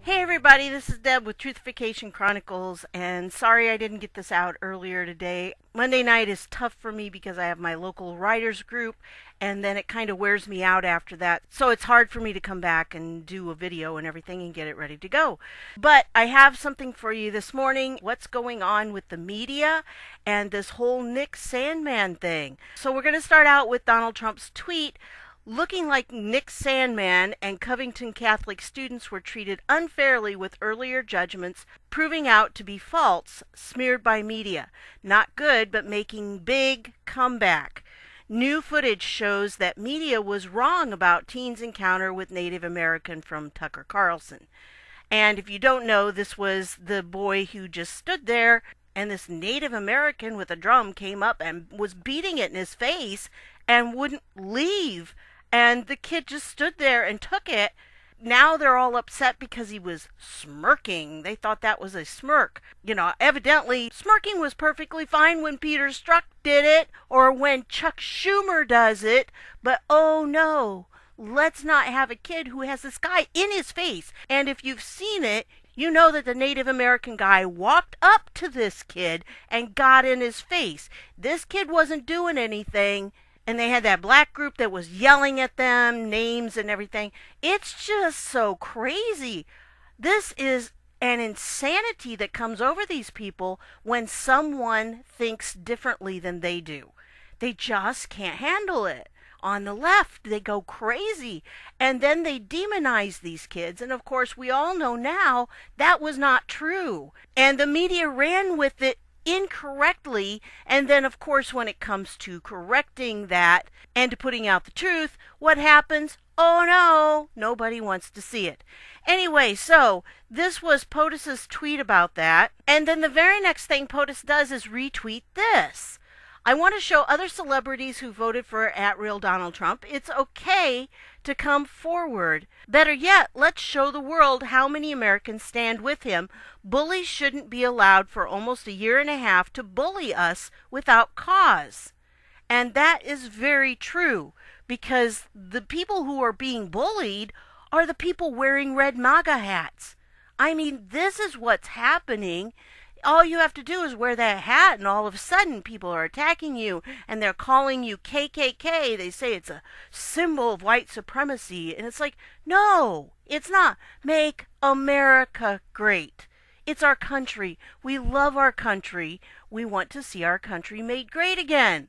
Hey everybody, this is Deb with Truthification Chronicles, and sorry I didn't get this out earlier today. Monday night is tough for me because I have my local writers group, and then it kind of wears me out after that. So it's hard for me to come back and do a video and everything and get it ready to go. But I have something for you this morning. What's going on with the media and this whole Nick Sandmann thing. So we're going to start out with Donald Trump's tweet. Looking like Nick Sandmann and Covington Catholic students were treated unfairly with earlier judgments proving out to be false, smeared by media. Not good, but making big comeback. New footage shows that media was wrong about teens' encounter with Native American from Tucker Carlson. And if you don't know, this was the boy who just stood there, and this Native American with a drum came up and was beating it in his face and wouldn't leave. And the kid just stood there and took it. Now they're all upset because he was smirking. They thought that was a smirk. Evidently, smirking was perfectly fine when Peter Strzok did it or when Chuck Schumer does it. But oh no, let's not have a kid who has this guy in his face. And if you've seen it, you know that the Native American guy walked up to this kid and got in his face. This kid wasn't doing anything. And they had that black group that was yelling at them, names and everything. It's just so crazy. This is an insanity that comes over these people when someone thinks differently than they do. They just can't handle it. On the left, they go crazy. And then they demonize these kids. And of course, we all know now that was not true. And the media ran with it incorrectly, and then of course when it comes to correcting that and to putting out the truth, what happens? Oh no, nobody wants to see it. Anyway, so this was POTUS's tweet about that, and then the very next thing POTUS does is retweet this. I want to show other celebrities who voted for @Real Donald Trump it's okay to come forward. Better yet, let's show the world how many Americans stand with him. Bullies shouldn't be allowed for almost a year and a half to bully us without cause. And that is very true, because the people who are being bullied are the people wearing red MAGA hats. I mean, this is what's happening. All you have to do is wear that hat and all of a sudden people are attacking you and they're calling you KKK. They say it's a symbol of white supremacy. And it's like, no, it's not. Make America great. It's our country. We love our country. We want to see our country made great again.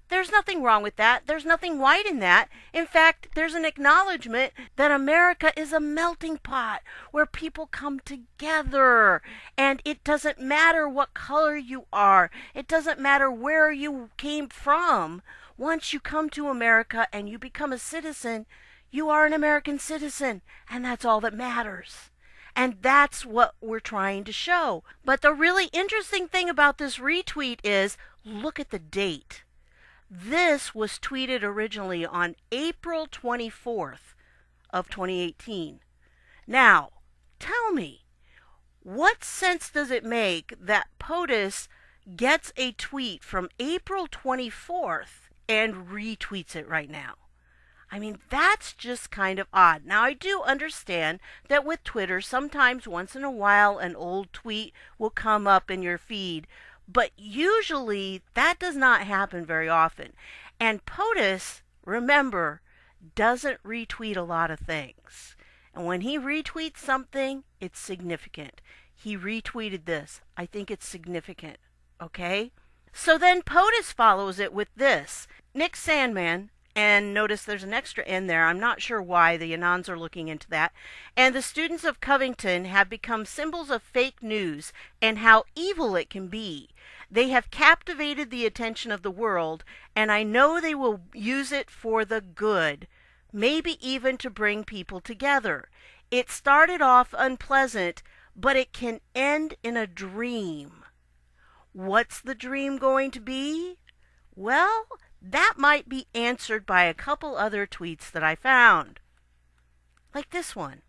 There's nothing wrong with that. There's nothing white in that. In fact, there's an acknowledgement that America is a melting pot where people come together. And it doesn't matter what color you are. It doesn't matter where you came from. Once you come to America and you become a citizen, you are an American citizen. And that's all that matters. And that's what we're trying to show. But the really interesting thing about this retweet is, look at the date. This was tweeted originally on April 24th of 2018. Now, tell me, what sense does it make that POTUS gets a tweet from April 24th and retweets it right now? I mean, that's just kind of odd. Now, I do understand that with Twitter, sometimes once in a while an old tweet will come up in your feed, but usually that does not happen very often. And POTUS, remember, doesn't retweet a lot of things. And when he retweets something, it's significant. He retweeted this. I think it's significant. Okay? So then POTUS follows it with this. Nick Sandmann, and notice there's an extra in there. I'm not sure why. The Anons are looking into that. And the students of Covington have become symbols of fake news and how evil it can be. They have captivated the attention of the world, and I know they will use it for the good, maybe even to bring people together. It started off unpleasant, but it can end in a dream. What's the dream going to be? Well, that might be answered by a couple other tweets that I found. Like this one.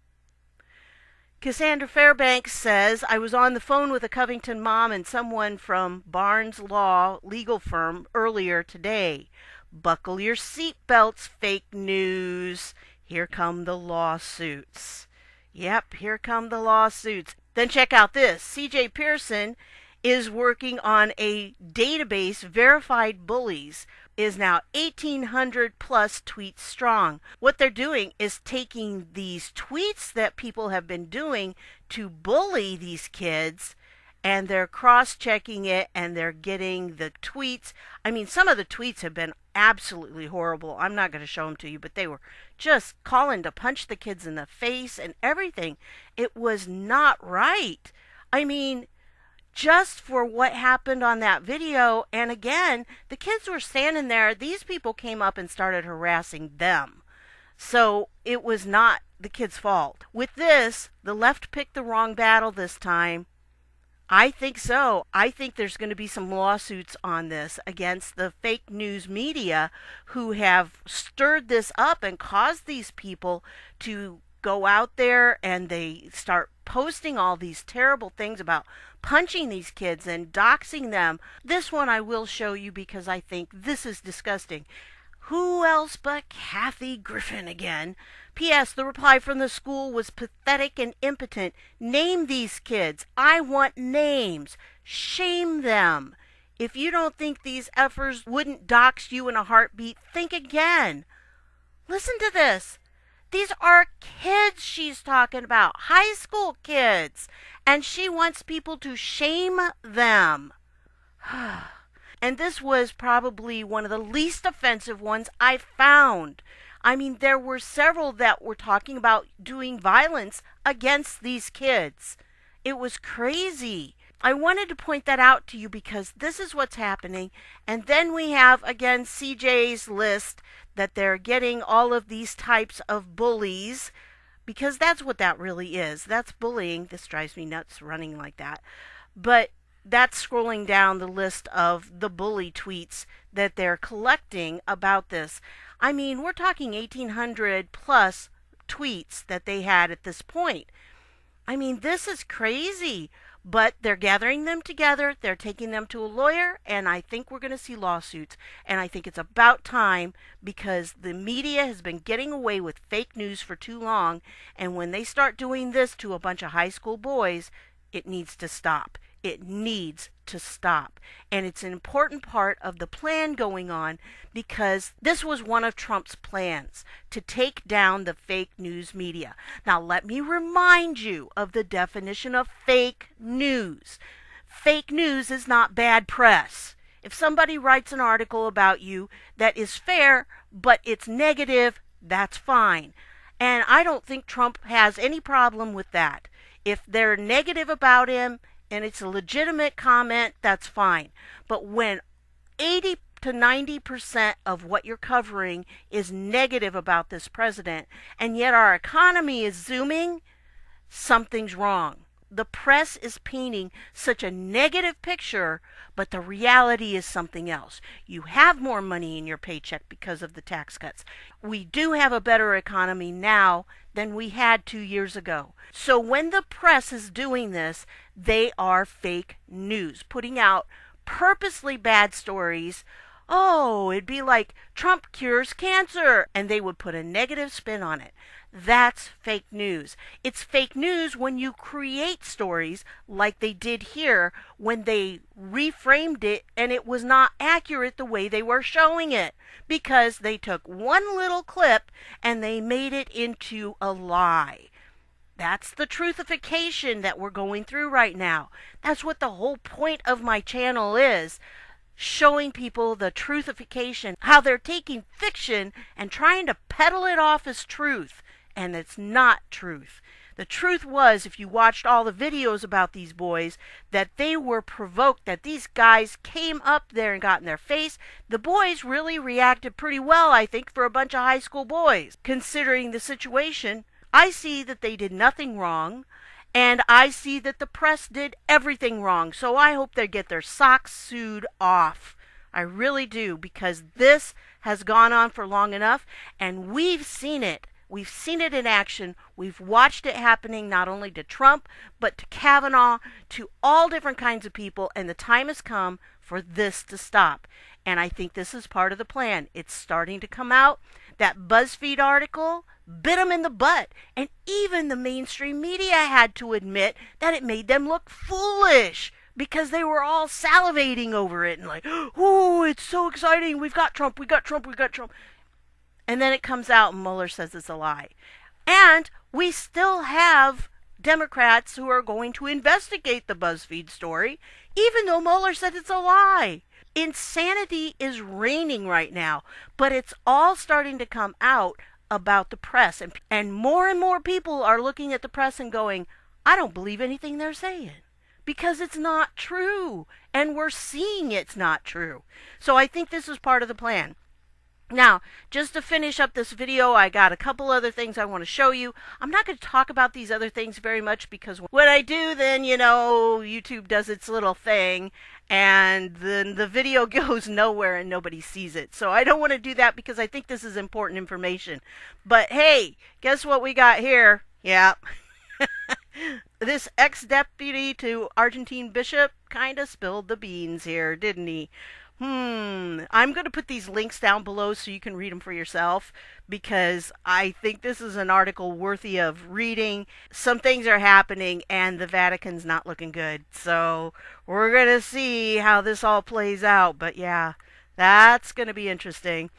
Cassandra Fairbanks says, I was on the phone with a Covington mom and someone from Barnes Law legal firm earlier today. Buckle your seatbelts, fake news. Here come the lawsuits. Yep, here come the lawsuits. Then check out this. CJ Pearson is working on a database. Verified bullies is now 1,800 plus tweets strong. What they're doing is taking these tweets that people have been doing to bully these kids, and they're cross-checking it, and they're getting the tweets. I mean, some of the tweets have been absolutely horrible. I'm not going to show them to you, but they were just calling to punch the kids in the face and everything. It was not right. I mean, just for what happened on that video, and again, the kids were standing there. These people came up and started harassing them. So it was not the kids' fault. With this, the left picked the wrong battle this time. I think so. I think there's going to be some lawsuits on this against the fake news media who have stirred this up and caused these people to go out there and they start posting all these terrible things about punching these kids and doxing them. This one I will show you because I think this is disgusting. Who else but Kathy Griffin again? P.S. The reply from the school was pathetic and impotent. Name these kids. I want names. Shame them. If you don't think these effers wouldn't dox you in a heartbeat, think again. Listen to this. These are kids she's talking about. High school kids. And she wants people to shame them. And this was probably one of the least offensive ones I found. I mean, there were several that were talking about doing violence against these kids. It was crazy. I wanted to point that out to you because this is what's happening. And then we have, again, CJ's list that they're getting all of these types of bullies, because that's what that really is. That's bullying. This drives me nuts running like that. But that's scrolling down the list of the bully tweets that they're collecting about this. I mean, we're talking 1,800 plus tweets that they had at this point. I mean, this is crazy. But they're gathering them together, they're taking them to a lawyer, and I think we're going to see lawsuits. And I think it's about time, because the media has been getting away with fake news for too long, and when they start doing this to a bunch of high school boys, it needs to stop. It needs to stop. And it's an important part of the plan going on, because this was one of Trump's plans, to take down the fake news media. Now let me remind you of the definition of fake news. Fake news is not bad press. If somebody writes an article about you that is fair, but it's negative, that's fine. And I don't think Trump has any problem with that. If they're negative about him, and it's a legitimate comment, that's fine. But when 80 to 90% of what you're covering is negative about this president, and yet our economy is zooming, something's wrong. The press is painting such a negative picture, but the reality is something else. You have more money in your paycheck because of the tax cuts. We do have a better economy now than we had 2 years ago. So when the press is doing this, they are fake news, putting out purposely bad stories. Oh, it'd be like Trump cures cancer, and they would put a negative spin on it. That's fake news. It's fake news when you create stories like they did here, when they reframed it and it was not accurate the way they were showing it, because they took one little clip and they made it into a lie. That's the truthification that we're going through right now. That's what the whole point of my channel is. Showing people the truthification, how they're taking fiction and trying to peddle it off as truth. And it's not truth. The truth was, if you watched all the videos about these boys, that they were provoked, that these guys came up there and got in their face. The boys really reacted pretty well, I think, for a bunch of high school boys. Considering the situation, I see that they did nothing wrong, and I see that the press did everything wrong. So I hope they get their socks sewed off. I really do, because this has gone on for long enough, and we've seen it. We've seen it in action. We've watched it happening not only to Trump, but to Kavanaugh, to all different kinds of people, and the time has come for this to stop. And I think this is part of the plan. It's starting to come out. That BuzzFeed article bit them in the butt. And even the mainstream media had to admit that it made them look foolish because they were all salivating over it and like, oh, it's so exciting. We've got Trump. We got Trump. We got Trump. And then it comes out and Mueller says it's a lie. And we still have Democrats who are going to investigate the BuzzFeed story, even though Mueller said it's a lie. Insanity is reigning right now, but it's all starting to come out about the press. And more people are looking at the press and going, I don't believe anything they're saying because it's not true. And we're seeing it's not true. So I think this is part of the plan. Now, just to finish up this video, I got a couple other things I want to show you. I'm not going to talk about these other things very much because when I do, then, YouTube does its little thing and then the video goes nowhere and nobody sees it. So I don't want to do that because I think this is important information. But hey, guess what we got here? Yeah. This ex-deputy to Argentine Bishop kind of spilled the beans here, didn't he? I'm going to put these links down below so you can read them for yourself because I think this is an article worthy of reading. Some things are happening and the Vatican's not looking good. So we're going to see how this all plays out. But yeah, that's going to be interesting.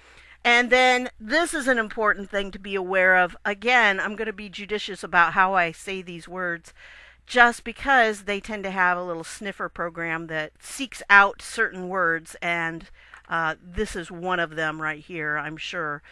And then this is an important thing to be aware of. Again, I'm going to be judicious about how I say these words, just because they tend to have a little sniffer program that seeks out certain words, and this is one of them right here, I'm sure.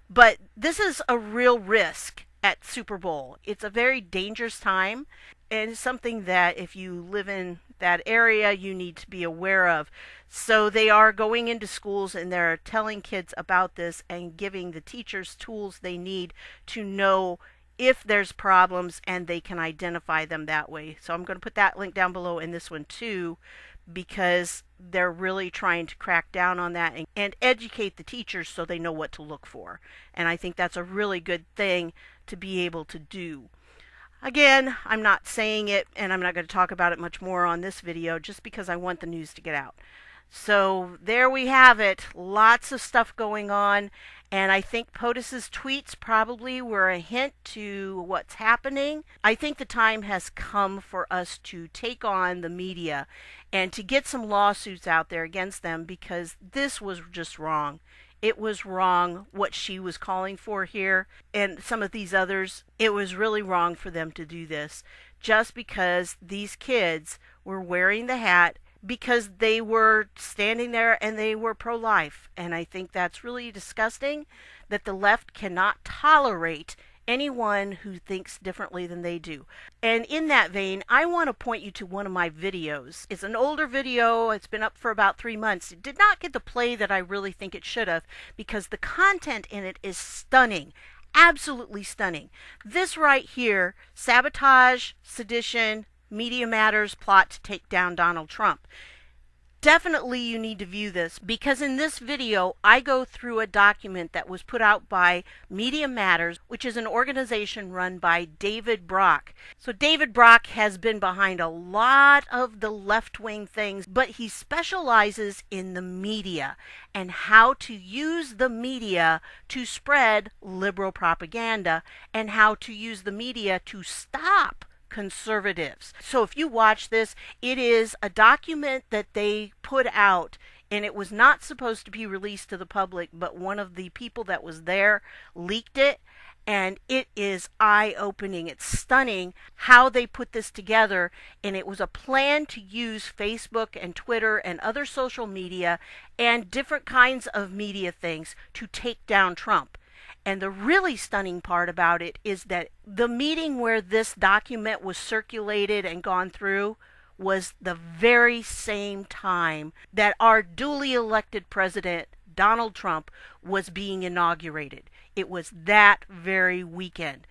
But this is a real risk at Super Bowl. It's a very dangerous time, and it's something that if you live in that area, you need to be aware of. So they are going into schools and they're telling kids about this and giving the teachers tools they need to know if there's problems and they can identify them that way. So I'm going to put that link down below in this one too, because they're really trying to crack down on that and educate the teachers so they know what to look for. And I think that's a really good thing to be able to do. Again, I'm not saying it and I'm not going to talk about it much more on this video just because I want the news to get out. So there we have it. Lots of stuff going on. And I think POTUS's tweets probably were a hint to what's happening. I think the time has come for us to take on the media and to get some lawsuits out there against them because this was just wrong. It was wrong what she was calling for here and some of these others. It was really wrong for them to do this just because these kids were wearing the hat because they were standing there and they were pro-life. And I think that's really disgusting that the left cannot tolerate anyone who thinks differently than they do. And in that vein, I want to point you to one of my videos. It's an older video. It's been up for about 3 months. It did not get the play that I really think it should have because the content in it is stunning. Absolutely stunning. This right here, Sabotage, Sedition, Media Matters plot to take down Donald Trump. Definitely you need to view this because in this video I go through a document that was put out by Media Matters, which is an organization run by David Brock. So David Brock has been behind a lot of the left-wing things, but he specializes in the media and how to use the media to spread liberal propaganda and how to use the media to stop conservatives. So if you watch this, it is a document that they put out and it was not supposed to be released to the public, but one of the people that was there leaked it, and it is eye-opening. It's stunning how they put this together, and it was a plan to use Facebook and Twitter and other social media and different kinds of media things to take down Trump. And the really stunning part about it is that the meeting where this document was circulated and gone through was the very same time that our duly elected president, Donald Trump, was being inaugurated. It was that very weekend.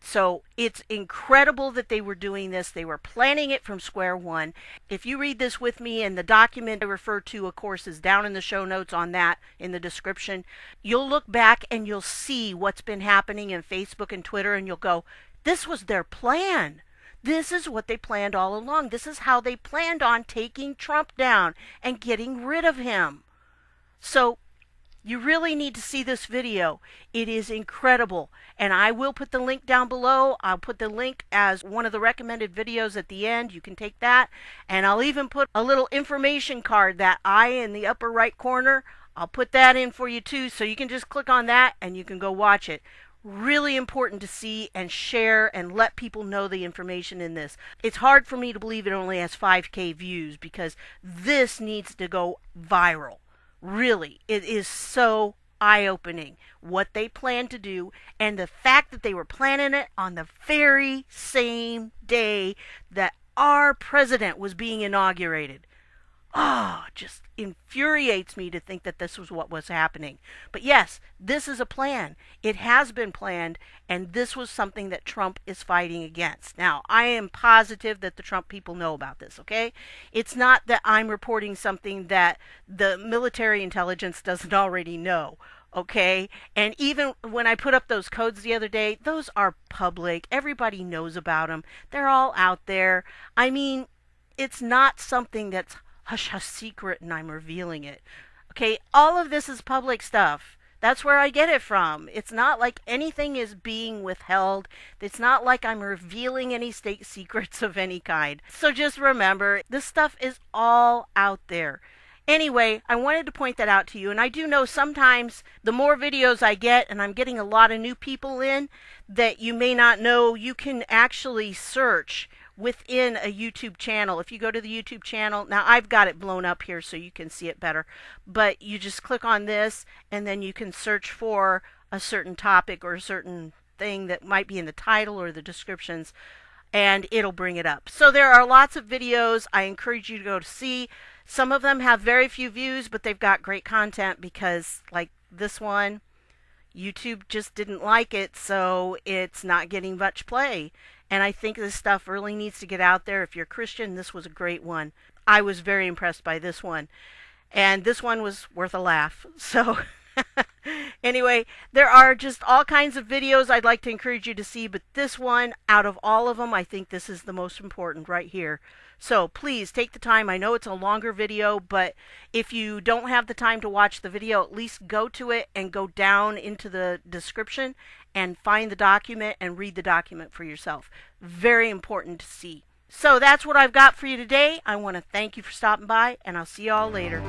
So it's incredible that they were doing this. They were planning it from square one. If you read this with me, and the document I refer to, of course, is down in the show notes on that in the description, you'll look back and you'll see what's been happening in Facebook and Twitter, and you'll go, this was their plan. This is what they planned all along. This is how they planned on taking Trump down and getting rid of him. So you really need to see this video. It is incredible. And I will put the link down below. I'll put the link as one of the recommended videos at the end. You can take that. And I'll even put a little information card, that eye in the upper right corner. I'll put that in for you too. So you can just click on that and you can go watch it. Really important to see and share and let people know the information in this. It's hard for me to believe it only has 5K views, because this needs to go viral. Really, it is so eye-opening what they plan to do, and the fact that they were planning it on the very same day that our president was being inaugurated. Oh, just infuriates me to think that this was what was happening. But yes, this is a plan. It has been planned, and this was something that Trump is fighting against. Now, I am positive that the Trump people know about this, okay? It's not that I'm reporting something that the military intelligence doesn't already know, okay? And even when I put up those codes the other day, those are public. Everybody knows about them. They're all out there. I mean, it's not something that's hush hush secret and I'm revealing it. Okay, all of this is public stuff. That's where I get it from. It's not like anything is being withheld. It's not like I'm revealing any state secrets of any kind. So just remember, this stuff is all out there. Anyway, I wanted to point that out to you. And I do know sometimes the more videos I get, and I'm getting a lot of new people in that you may not know, you can actually search within a YouTube channel. If you go to the YouTube channel, now I've got it blown up here so you can see it better, but you just click on this and then you can search for a certain topic or a certain thing that might be in the title or the descriptions, and it'll bring it up. So there are lots of videos I encourage you to go to see. Some of them have very few views, but they've got great content, because like this one, YouTube just didn't like it, so it's not getting much play. And I think this stuff really needs to get out there. If you're a Christian, this was a great one. I was very impressed by this one. And this one was worth a laugh. So anyway, there are just all kinds of videos I'd like to encourage you to see, but this one, out of all of them, I think this is the most important right here. So please take the time. I know it's a longer video, but if you don't have the time to watch the video, at least go to it and go down into the description and find the document and read the document for yourself. Very important to see. So that's what I've got for you today. I want to thank you for stopping by, and I'll see you all later.